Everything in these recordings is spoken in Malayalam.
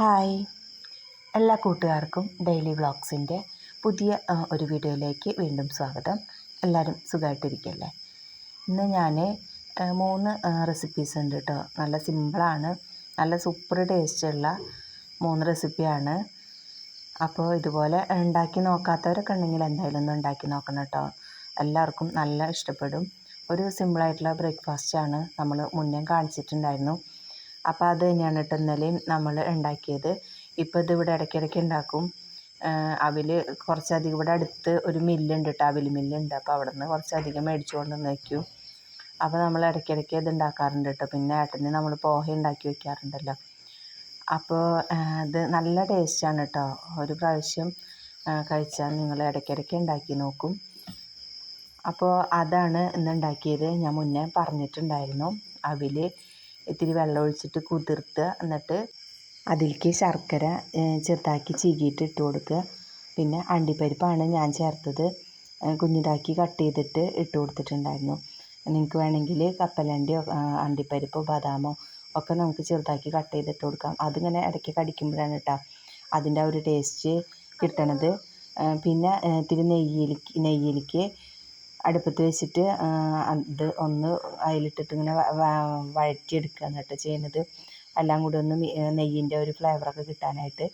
ഹായ്, എല്ലാ കൂട്ടുകാർക്കും ഡെയിലി വ്ളോഗ്സിൻ്റെ പുതിയ ഒരു വീഡിയോയിലേക്ക് വീണ്ടും സ്വാഗതം. എല്ലാവരും സുഖമായിട്ടിരിക്കല്ലേ? ഇന്ന് ഞാൻ 3 റെസിപ്പീസ് ഉണ്ട് കേട്ടോ. നല്ല സിമ്പിളാണ്, നല്ല സൂപ്പർ ടേസ്റ്റുള്ള 3 റെസിപ്പിയാണ്. അപ്പോൾ ഇതുപോലെ ഉണ്ടാക്കി നോക്കാത്തവരൊക്കെ ഉണ്ടെങ്കിൽ എന്തായാലും ഒന്ന് ഉണ്ടാക്കി നോക്കണം കേട്ടോ. എല്ലാവർക്കും നല്ല ഇഷ്ടപ്പെടും. ഒരു സിമ്പിളായിട്ടുള്ള ബ്രേക്ക്ഫാസ്റ്റാണ്, നമ്മൾ മുന്നേ കാണിച്ചിട്ടുണ്ടായിരുന്നു. അപ്പോൾ അത് തന്നെയാണ് കേട്ടോ ഇന്നലെയും നമ്മൾ ഉണ്ടാക്കിയത്. ഇപ്പോൾ ഇതിവിടെ ഇടയ്ക്കിടയ്ക്ക് ഉണ്ടാക്കും. അവിൽ കുറച്ചധികം ഇവിടെ അടുത്ത് ഒരു മില്ലുണ്ട് കേട്ടോ, അവിൽ മില്ലുണ്ട്. അപ്പോൾ അവിടെ നിന്ന് കുറച്ചധികം മേടിച്ചു കൊണ്ടുവന്ന് വയ്ക്കും. അപ്പോൾ നമ്മൾ ഇടയ്ക്കിടയ്ക്ക് ഇത് ഉണ്ടാക്കാറുണ്ട് കേട്ടോ. പിന്നെ ഏട്ടന് നമ്മൾ പോഹ ഉണ്ടാക്കി വയ്ക്കാറുണ്ടല്ലോ. അപ്പോൾ ഇത് നല്ല ടേസ്റ്റാണ് കേട്ടോ. ഒരു പ്രാവശ്യം കഴിച്ചാൽ നിങ്ങൾ ഇടയ്ക്കിടയ്ക്ക് ഉണ്ടാക്കി നോക്കും. അപ്പോൾ അതാണ് ഇന്ന് ഉണ്ടാക്കിയത്. ഞാൻ മുന്നേ പറഞ്ഞിട്ടുണ്ടായിരുന്നു. അവിൽ ഇത്തിരി വെള്ളം ഒഴിച്ചിട്ട് കുതിർത്തുക, എന്നിട്ട് അതിലേക്ക് ശർക്കര ചെറുതാക്കി ചീകിയിട്ട് ഇട്ട് കൊടുക്കുക. പിന്നെ അണ്ടിപ്പരിപ്പാണ് ഞാൻ ചേർത്തത്, കുഞ്ഞിതാക്കി കട്ട് ചെയ്തിട്ട് ഇട്ട് കൊടുത്തിട്ടുണ്ടായിരുന്നു. നിങ്ങൾക്ക് വേണമെങ്കിൽ കപ്പലണ്ടിയോ അണ്ടിപ്പരിപ്പോ ബദാമോ ഒക്കെ നമുക്ക് ചെറുതാക്കി കട്ട് ചെയ്തിട്ട് കൊടുക്കാം. അതിങ്ങനെ ഇടയ്ക്ക് കടിക്കുമ്പോഴാണ് കേട്ടോ അതിൻ്റെ ഒരു ടേസ്റ്റ് കിട്ടണത്. പിന്നെ ഇത്തിരി നെയ്യിലേക്ക് അടുപ്പത്ത് വെച്ചിട്ട് അത് ഒന്ന് അതിലിട്ടിട്ട് ഇങ്ങനെ വഴറ്റിയെടുക്കുക എന്നിട്ട് ചെയ്യുന്നത്. എല്ലാം കൂടി ഒന്ന് നെയ്യിൻ്റെ ഒരു ഫ്ലേവറൊക്കെ കിട്ടാനായിട്ട്.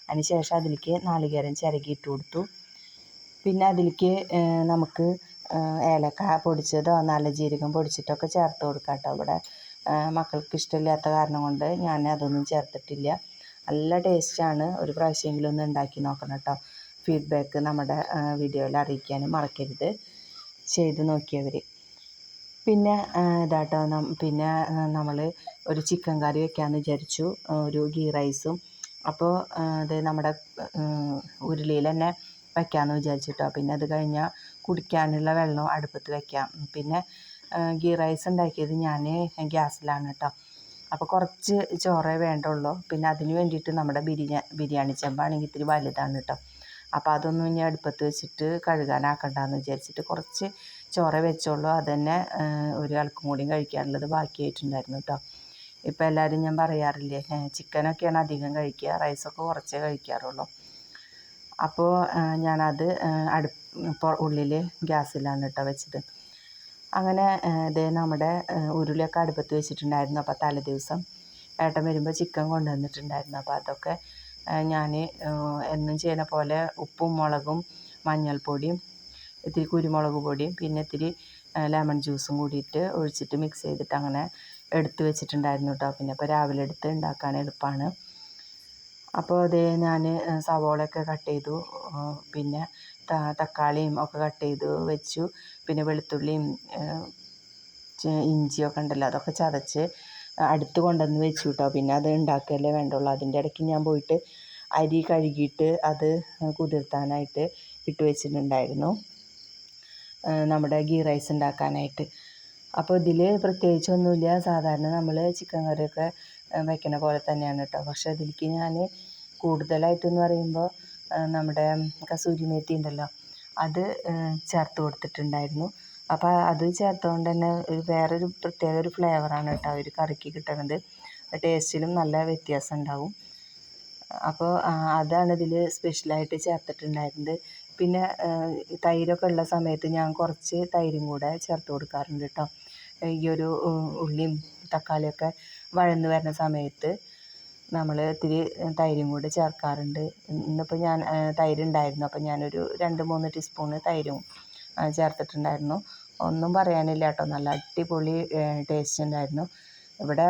അതിന് ശേഷം അതിലേക്ക് നാളികേരം ചിരകി ഇട്ട് കൊടുത്തു. പിന്നെ അതിലേക്ക് നമുക്ക് ഏലക്ക പൊടിച്ചതോ നല്ല ജീരകം പൊടിച്ചിട്ടൊക്കെ ചേർത്ത് കൊടുക്കാം കേട്ടോ. ഇവിടെ മക്കൾക്ക് ഇഷ്ടമില്ലാത്ത കാരണം കൊണ്ട് ഞാൻ അതൊന്നും ചേർത്തിട്ടില്ല. നല്ല ടേസ്റ്റാണ്. ഒരു പ്രാവശ്യമെങ്കിലും ഒന്ന് ഉണ്ടാക്കി നോക്കണം കേട്ടോ. ഫീഡ്ബാക്ക് നമ്മുടെ വീഡിയോയിൽ അറിയിക്കാനും മറക്കരുത്, ചെയ്ത് നോക്കിയവർ. പിന്നെ ഇതാട്ടോ പിന്നെ നമ്മൾ ഒരു ചിക്കൻ കറി വെക്കാമെന്ന് വിചാരിച്ചു, ഒരു ഗീ റൈസും. അപ്പോൾ അത് നമ്മുടെ ഉരുളിയിൽ തന്നെ വയ്ക്കാമെന്ന് വിചാരിച്ചിട്ടോ. പിന്നെ അത് കഴിഞ്ഞാൽ കുടിക്കാനുള്ള വെള്ളം അടുപ്പത്ത് വയ്ക്കാം. പിന്നെ ഗീ റൈസ് ഉണ്ടാക്കിയത് ഞാൻ ഗ്യാസിലാണ് കേട്ടോ. അപ്പോൾ കുറച്ച് ചോറേ വേണ്ടുള്ളൂ. പിന്നെ അതിന് വേണ്ടിയിട്ട് നമ്മുടെ ബിരിയാണി ചെമ്പാണെങ്കിൽ ഇത്തിരി വലുതാണ് കേട്ടോ. അപ്പോൾ അതൊന്നും ഇനി അടുപ്പത്ത് വെച്ചിട്ട് കഴുകാനാക്കണ്ടെന്ന് വിചാരിച്ചിട്ട് കുറച്ച് ചോറേ വെച്ചോളൂ. അത് തന്നെ ഒരാൾക്കും കൂടിയും കഴിക്കാനുള്ളത് ബാക്കിയായിട്ടുണ്ടായിരുന്നു കേട്ടോ. ഇപ്പോൾ എല്ലാവരും ഞാൻ പറയാറില്ലേ, ചിക്കനൊക്കെയാണ് അധികം കഴിക്കുക, റൈസൊക്കെ കുറച്ചേ കഴിക്കാറുള്ളൂ. അപ്പോൾ ഞാനത് ഇപ്പോൾ ഉള്ളിൽ ഗ്യാസിലാണ് കേട്ടോ വെച്ചത്. അങ്ങനെ ഇതേ നമ്മുടെ ഉരുളിയൊക്കെ അടുപ്പത്ത് വെച്ചിട്ടുണ്ടായിരുന്നു. അപ്പോൾ തലേദിവസം ഏട്ടൻ വരുമ്പോൾ ചിക്കൻ കൊണ്ടുവന്നിട്ടുണ്ടായിരുന്നു. അപ്പോൾ അതൊക്കെ ഞാൻ എന്നും ചെയ്യുന്ന പോലെ ഉപ്പും മുളകും മഞ്ഞൾപ്പൊടിയും ഇത്തിരി കുരുമുളക് പൊടിയും പിന്നെ ഇത്തിരി ലെമൺ ജ്യൂസും കൂടിയിട്ട് ഒഴിച്ചിട്ട് മിക്സ് ചെയ്തിട്ട് അങ്ങനെ എടുത്ത് വെച്ചിട്ടുണ്ടായിരുന്നു കേട്ടോ. പിന്നെ ഇപ്പോൾ രാവിലെ എടുത്ത് ഉണ്ടാക്കാൻ എളുപ്പമാണ്. അപ്പോൾ അതേ ഞാൻ സവോളയൊക്കെ കട്ട് ചെയ്തു, പിന്നെ തക്കാളിയും ഒക്കെ കട്ട് ചെയ്ത് വെച്ചു. പിന്നെ വെളുത്തുള്ളിയും ഇഞ്ചിയൊക്കെ ഉണ്ടല്ലോ, അതൊക്കെ ചതച്ച് അടുത്ത് കൊണ്ടുവന്ന് വെച്ചു കേട്ടോ. പിന്നെ അത് ഉണ്ടാക്കുകയല്ലേ വേണ്ടുള്ളൂ. അതിൻ്റെ ഇടയ്ക്ക് ഞാൻ പോയിട്ട് അരി കഴുകിയിട്ട് അത് കുതിർത്താനായിട്ട് ഇട്ട് വെച്ചിട്ടുണ്ടായിരുന്നു, നമ്മുടെ ഗീ റൈസ് ഉണ്ടാക്കാനായിട്ട്. അപ്പോൾ ഇതിൽ പ്രത്യേകിച്ചൊന്നുമില്ല, സാധാരണ നമ്മൾ ചിക്കൻ കറിയൊക്കെ വയ്ക്കുന്ന പോലെ തന്നെയാണ് കേട്ടോ. പക്ഷേ അതിലേക്ക് ഞാൻ കൂടുതലായിട്ടെന്ന് പറയുമ്പോൾ നമ്മുടെ കസൂരി മേത്തി ഉണ്ടല്ലോ, അത് ചേർത്ത് കൊടുത്തിട്ടുണ്ടായിരുന്നു. അപ്പോൾ അത് ചേർത്തുകൊണ്ട് തന്നെ വേറൊരു പ്രത്യേക ഒരു ഫ്ലേവറാണ് കേട്ടോ ഒരു കറിക്ക് കിട്ടുന്നത്. ടേസ്റ്റിലും നല്ല വ്യത്യാസം ഉണ്ടാവും. അപ്പോൾ അതാണ് ഇതിൽ സ്പെഷ്യലായിട്ട് ചേർത്തിട്ടുണ്ടായിരുന്നത്. പിന്നെ തൈരൊക്കെ ഉള്ള സമയത്ത് ഞാൻ കുറച്ച് തൈരും കൂടെ ചേർത്ത് കൊടുക്കാറുണ്ട് കേട്ടോ. ഈ ഒരു ഉള്ളിയും തക്കാളിയൊക്കെ വഴന്ന് വരുന്ന സമയത്ത് നമ്മൾ ഇത്തിരി തൈരും കൂടെ ചേർക്കാറുണ്ട്. ഇന്നിപ്പോൾ ഞാൻ തൈരുണ്ടായിരുന്നു, അപ്പോൾ ഞാനൊരു 2-3 ടീസ്പൂണ് തൈരും ചേർത്തിട്ടുണ്ടായിരുന്നു. ഒന്നും പറയാനില്ല കേട്ടോ, നല്ല അടിപൊളി ടേസ്റ്റ് ഉണ്ടായിരുന്നു. ഇവിടെ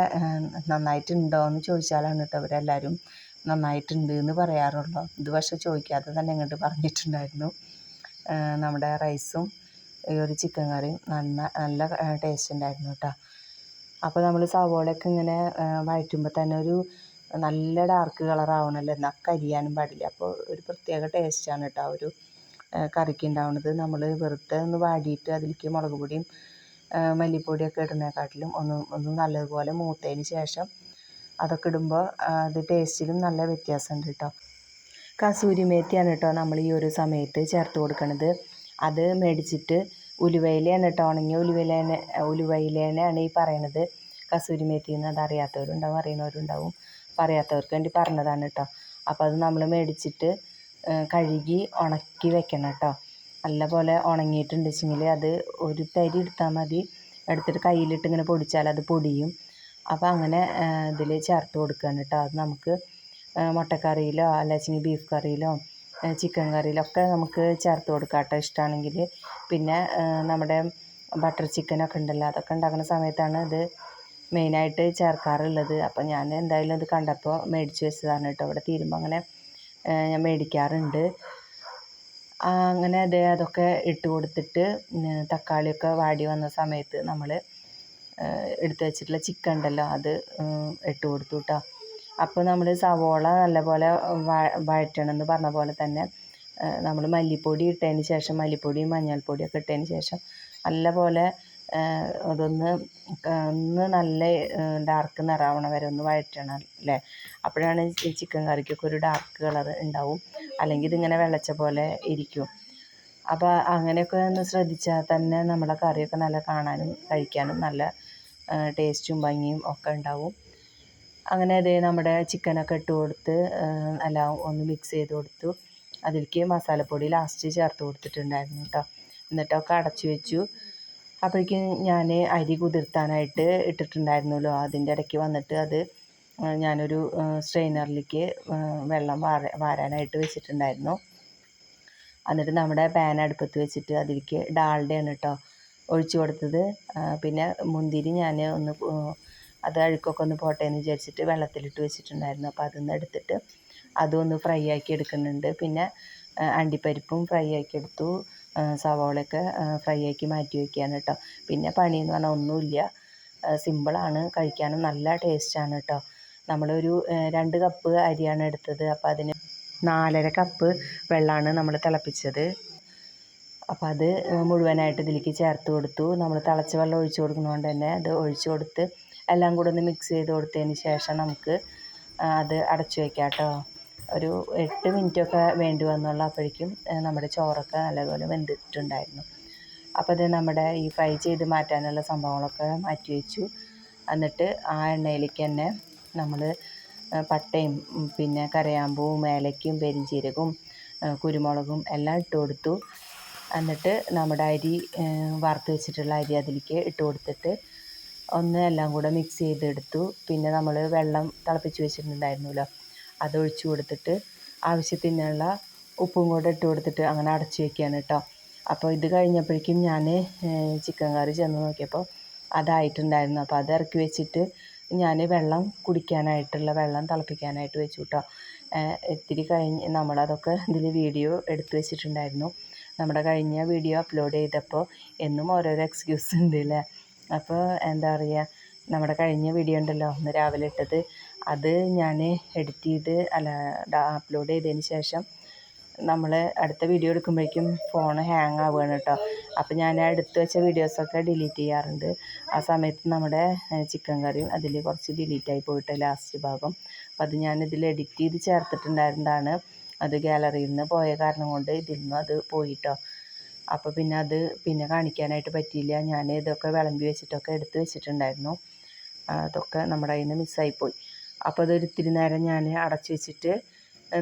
നന്നായിട്ടുണ്ടോ എന്ന് ചോദിച്ചാലാണ് കേട്ടോ ഇവരെല്ലാവരും നന്നായിട്ടുണ്ട് എന്ന് പറയാറുള്ളൂ. ഇത് പക്ഷേ ചോദിക്കാതെ തന്നെ ഇങ്ങോട്ട് പറഞ്ഞിട്ടുണ്ടായിരുന്നു. നമ്മുടെ റൈസും ഈ ഒരു ചിക്കൻ കറിയും നല്ല ടേസ്റ്റ് ഉണ്ടായിരുന്നു കേട്ടോ. അപ്പോൾ നമ്മൾ സവോളയൊക്കെ ഇങ്ങനെ വഴറ്റുമ്പോൾ തന്നെ ഒരു നല്ല ഡാർക്ക് കളറാവണമല്ലോ, എന്നാൽ കരിയാനും പാടില്ല. അപ്പോൾ ഒരു പ്രത്യേക ടേസ്റ്റാണ് കേട്ടോ ഒരു കറിക്ക് ഉണ്ടാവുന്നത്. നമ്മൾ വെറുതെ ഒന്ന് വാടിയിട്ട് അതിലേക്ക് മുളക് പൊടിയും മല്ലിപ്പൊടിയൊക്കെ ഇടുന്നതിനെക്കാട്ടിലും ഒന്ന് നല്ലതുപോലെ മൂത്തതിന് ശേഷം അതൊക്കെ ഇടുമ്പോൾ അത് ടേസ്റ്റിലും നല്ല വ്യത്യാസമുണ്ട് കേട്ടോ. കസൂരി മേത്തിയാണ് കേട്ടോ നമ്മൾ ഈ ഒരു സമയത്ത് ചേർത്ത് കൊടുക്കണത്. അത് മേടിച്ചിട്ട് ഉലുവയിലയാണ് കേട്ടോ, ഉണങ്ങിയ ഉലുവയിലാണ് ഈ പറയണത് കസൂരി മേത്തി എന്ന്. അതറിയാത്തവരുണ്ടാവും, അറിയുന്നവരുണ്ടാവും. പറയാത്തവർക്ക് വേണ്ടി പറഞ്ഞതാണ് കേട്ടോ. അപ്പോൾ അത് നമ്മൾ മേടിച്ചിട്ട് കഴുകി ഉണക്കി വെക്കണം കേട്ടോ. നല്ല പോലെ ഉണങ്ങിയിട്ടുണ്ടെങ്കിൽ അത് ഒരു തരി എടുത്താൽ മതി. എടുത്തിട്ട് കയ്യിലിട്ട് ഇങ്ങനെ പൊടിച്ചാൽ അത് പൊടിയും. അപ്പോൾ അങ്ങനെ ഇതിൽ ചേർത്ത് കൊടുക്കുകയാണ് കേട്ടോ. അത് നമുക്ക് മുട്ടക്കറിയിലോ അല്ലെങ്കിൽ ബീഫ് കറിയിലോ ചിക്കൻ കറിയിലൊക്കെ നമുക്ക് ചേർത്ത് കൊടുക്കാം കേട്ടോ ഇഷ്ടമാണെങ്കിൽ. പിന്നെ നമ്മുടെ ബട്ടർ ചിക്കനൊക്കെ ഉണ്ടല്ലോ, അതൊക്കെ ഉണ്ടാക്കുന്ന സമയത്താണ് ഇത് മെയിനായിട്ട് ചേർക്കാറുള്ളത്. അപ്പോൾ ഞാൻ എന്തായാലും ഇത് കണ്ടപ്പോൾ മേടിച്ച് വെച്ചതാണ് കേട്ടോ. ഇവിടെ തീരുമ്പോൾ അങ്ങനെ ഞാൻ മേടിക്കാറുണ്ട്. അങ്ങനെ അതൊക്കെ ഇട്ട് കൊടുത്തിട്ട് തക്കാളിയൊക്കെ വാടി വന്ന സമയത്ത് നമ്മൾ എടുത്ത് വെച്ചിട്ടുള്ള ചിക്കൻ ഉണ്ടല്ലോ അത് ഇട്ട് കൊടുത്തു കേട്ടോ. അപ്പോൾ നമ്മൾ സവോള നല്ലപോലെ വഴറ്റണം എന്ന് പറഞ്ഞ പോലെ തന്നെ നമ്മൾ മല്ലിപ്പൊടി ഇട്ടതിന് ശേഷം മല്ലിപ്പൊടിയും മഞ്ഞൾപ്പൊടിയൊക്കെ ഇട്ടതിന് ശേഷം നല്ലപോലെ അതൊന്ന് നല്ല ഡാർക്ക് നിറാവണ വരെ ഒന്ന് വഴറ്റണം അല്ലേ. അപ്പോഴാണ് ചിക്കൻ കറിക്കൊക്കെ ഒരു ഡാർക്ക് കളർ ഉണ്ടാവും. അല്ലെങ്കിൽ ഇതിങ്ങനെ വെള്ളച്ച പോലെ ഇരിക്കും. അപ്പോൾ അങ്ങനെയൊക്കെ ഒന്ന് ശ്രദ്ധിച്ചാൽ തന്നെ നമ്മളെ കറിയൊക്കെ നല്ല കാണാനും കഴിക്കാനും നല്ല ടേസ്റ്റും ഭംഗിയും ഒക്കെ ഉണ്ടാവും. അങ്ങനെ നമ്മുടെ ചിക്കനൊക്കെ ഇട്ട് കൊടുത്ത് എല്ലാം ഒന്ന് മിക്സ് ചെയ്ത് കൊടുത്തു. അതിലേക്ക് മസാലപ്പൊടി ലാസ്റ്റ് ചേർത്ത് കൊടുത്തിട്ടുണ്ടായിരുന്നു കേട്ടോ. എന്നിട്ടൊക്കെ അടച്ചു വെച്ചു. അപ്പോഴേക്കും ഞാൻ അരി കുതിർത്താനായിട്ട് ഇട്ടിട്ടുണ്ടായിരുന്നല്ലോ, അതിൻ്റെ ഇടയ്ക്ക് വന്നിട്ട് അത് ഞാനൊരു സ്ട്രെയിനറിലേക്ക് വെള്ളം വാരാനായിട്ട് വെച്ചിട്ടുണ്ടായിരുന്നു. എന്നിട്ട് നമ്മുടെ പാൻ അടുപ്പത്ത് വെച്ചിട്ട് അതിലേക്ക് ഡാൽഡയാണ് കേട്ടോ ഒഴിച്ചു കൊടുത്തത്. പിന്നെ മുന്തിരി ഞാൻ ഒന്ന് അത് അഴുക്കൊക്കെ ഒന്ന് പോട്ടെ എന്ന് വിചാരിച്ചിട്ട് വെള്ളത്തിലിട്ട് വെച്ചിട്ടുണ്ടായിരുന്നു. അപ്പോൾ അതൊന്ന് എടുത്തിട്ട് അതൊന്ന് ഫ്രൈ ആക്കി എടുക്കുന്നുണ്ട്. പിന്നെ അണ്ടിപ്പരിപ്പും ഫ്രൈ ആക്കി എടുത്തു. സവാളയൊക്കെ ഫ്രൈ ആക്കി മാറ്റി വയ്ക്കുകയാണ് കേട്ടോ. പിന്നെ പണിയെന്ന് പറഞ്ഞാൽ ഒന്നുമില്ല, സിമ്പിളാണ്, കഴിക്കാനും നല്ല ടേസ്റ്റാണ് കേട്ടോ. നമ്മളൊരു 2 കപ്പ് അരിയാണ് എടുത്തത്. അപ്പോൾ അതിന് 4.5 കപ്പ് വെള്ളമാണ് നമ്മൾ തിളപ്പിച്ചത്. അപ്പോൾ അത് മുഴുവനായിട്ട് ഇതിലേക്ക് ചേർത്ത് കൊടുത്തു. നമ്മൾ തിളച്ച വെള്ളം ഒഴിച്ച് കൊടുക്കുന്നതുകൊണ്ട് തന്നെ അത് ഒഴിച്ച് കൊടുത്ത് എല്ലാം കൂടെ ഒന്ന് മിക്സ് ചെയ്ത് കൊടുത്തതിന് ശേഷം നമുക്ക് അത് അടച്ചു വയ്ക്കാം കേട്ടോ. ഒരു 8 മിനിറ്റൊക്കെ വേണ്ടി വന്നുള്ളൂ. അപ്പോഴേക്കും നമ്മുടെ ചോറൊക്കെ നല്ലപോലെ വെന്തിട്ടുണ്ടായിരുന്നു. അപ്പോൾ അത് നമ്മുടെ ഈ ഫ്രൈ ചെയ്ത് മാറ്റാനുള്ള സംഭവങ്ങളൊക്കെ മാറ്റി വെച്ചു. എന്നിട്ട് ആ എണ്ണയിലേക്ക് തന്നെ നമ്മൾ പട്ടയും പിന്നെ കരയാമ്പൂവും ഏലയ്ക്കും പെരുംജീരകവും കുരുമുളകും എല്ലാം ഇട്ട് കൊടുത്തു. എന്നിട്ട് നമ്മുടെ അരി വറുത്ത് വെച്ചിട്ടുള്ള അരി അതിലേക്ക് ഇട്ട് കൊടുത്തിട്ട് ഒന്ന് എല്ലാം കൂടെ മിക്സ് ചെയ്തെടുത്തു. പിന്നെ നമ്മൾ വെള്ളം തിളപ്പിച്ച് വെച്ചിട്ടുണ്ടായിരുന്നല്ലോ, അതൊഴിച്ച് കൊടുത്തിട്ട് ആവശ്യത്തിനുള്ള ഉപ്പും കൂടെ ഇട്ട് കൊടുത്തിട്ട് അങ്ങനെ അടച്ച് വയ്ക്കുകയാണ് കേട്ടോ. അപ്പോൾ ഇത് കഴിഞ്ഞപ്പോഴേക്കും ഞാൻ ചിക്കൻ കറി ചെന്ന് നോക്കിയപ്പോൾ അതായിട്ടുണ്ടായിരുന്നു. അപ്പോൾ അത് ഇറക്കി വെച്ചിട്ട് ഞാൻ വെള്ളം കുടിക്കാനായിട്ടുള്ള വെള്ളം തിളപ്പിക്കാനായിട്ട് വെച്ചു കേട്ടോ. ഇത്തിരി കഴിഞ്ഞ് നമ്മളതൊക്കെ ഇതിൽ വീഡിയോ എടുത്ത് വെച്ചിട്ടുണ്ടായിരുന്നു. നമ്മുടെ കഴിഞ്ഞ വീഡിയോ അപ്ലോഡ് ചെയ്തപ്പോൾ എന്നും ഓരോരോ എക്സ്ക്യൂസ് ഉണ്ട് അല്ലേ. അപ്പോൾ എന്താ പറയുക, നമ്മുടെ കഴിഞ്ഞ വീഡിയോ ഉണ്ടല്ലോ ഒന്ന് രാവിലെ ഇട്ടത്, അത് ഞാൻ എഡിറ്റ് ചെയ്ത് അപ്ലോഡ് ചെയ്തതിന് ശേഷം നമ്മൾ അടുത്ത വീഡിയോ എടുക്കുമ്പോഴേക്കും ഫോൺ ഹാങ് ആവുകയാണ് കേട്ടോ. അപ്പോൾ ഞാൻ എടുത്ത് വെച്ച വീഡിയോസൊക്കെ ഡിലീറ്റ് ചെയ്യാറുണ്ട്. ആ സമയത്ത് നമ്മുടെ ചിക്കൻ കറിയും അതിൽ കുറച്ച് ഡിലീറ്റായി പോയിട്ട് ലാസ്റ്റ് ഭാഗം. അപ്പോൾ അത് ഞാൻ ഇതിൽ എഡിറ്റ് ചെയ്ത് ചേർത്തിട്ടുണ്ടായിരുന്നതാണ്. അത് ഗാലറിയിൽ നിന്ന് പോയ കാരണം കൊണ്ട് ഇതിൽ നിന്നും അത് പോയിട്ടോ. അപ്പോൾ പിന്നെ അത് പിന്നെ കാണിക്കാനായിട്ട് പറ്റിയില്ല. ഞാൻ ഇതൊക്കെ വിളമ്പി വെച്ചിട്ടൊക്കെ എടുത്ത് വെച്ചിട്ടുണ്ടായിരുന്നു. അതൊക്കെ നമ്മുടെ കയ്യിൽ നിന്ന് മിസ്സായിപ്പോയി. അപ്പോൾ അതൊരു ഇത്തിരി നേരം ഞാൻ അടച്ച് വെച്ചിട്ട്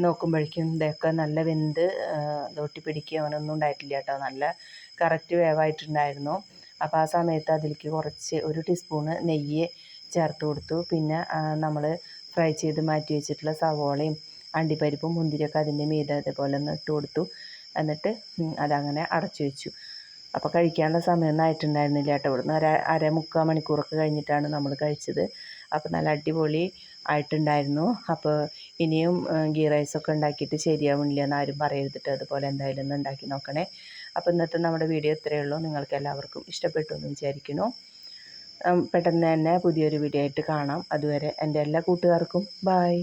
നോക്കുമ്പോഴേക്കും ഇതൊക്കെ നല്ല വെന്ത് ഒട്ടി പിടിക്കുകയോ അങ്ങനെയൊന്നും ഉണ്ടായിട്ടില്ല കേട്ടോ. നല്ല കറക്റ്റ് വേവായിട്ടുണ്ടായിരുന്നു. അപ്പോൾ ആ സമയത്ത് അതിലേക്ക് കുറച്ച് 1 ടീസ്പൂണ് നെയ്യ് ചേർത്ത് കൊടുത്തു. പിന്നെ നമ്മൾ ഫ്രൈ ചെയ്ത് മാറ്റി വെച്ചിട്ടുള്ള സവോളയും അണ്ടിപ്പരിപ്പും മുന്തിരിയൊക്കെ അതിൻ്റെ മീതെ അതേപോലെ ഒന്ന് ഇട്ട് കൊടുത്തു. എന്നിട്ട് അതങ്ങനെ അടച്ചു വെച്ചു. അപ്പോൾ കഴിക്കാനുള്ള സമയമൊന്നും ആയിട്ടുണ്ടായിരുന്നില്ല കേട്ടോ. ഇവിടുന്ന് അര-മുക്കാൽ മണിക്കൂറൊക്കെ കഴിഞ്ഞിട്ടാണ് നമ്മൾ കഴിച്ചത്. അപ്പോൾ നല്ല അടിപൊളി ആയിട്ടുണ്ടായിരുന്നു. അപ്പോൾ ഇനിയും ഗീ റൈസൊക്കെ ഉണ്ടാക്കിയിട്ട് ശരിയാവില്ല എന്നാരും പറയരുതിട്ട്, അതുപോലെ എന്തായാലും ഒന്ന് ഉണ്ടാക്കി നോക്കണേ. അപ്പോൾ ഇന്നത്തെ നമ്മുടെ വീഡിയോ ഇത്രയേ ഉള്ളൂ. നിങ്ങൾക്ക് എല്ലാവർക്കും ഇഷ്ടപ്പെട്ടു എന്ന് വിചാരിക്കുന്നു. പെട്ടെന്ന് തന്നെ പുതിയൊരു വീഡിയോ ആയിട്ട് കാണാം. അതുവരെ എൻ്റെ എല്ലാ കൂട്ടുകാർക്കും ബായ്.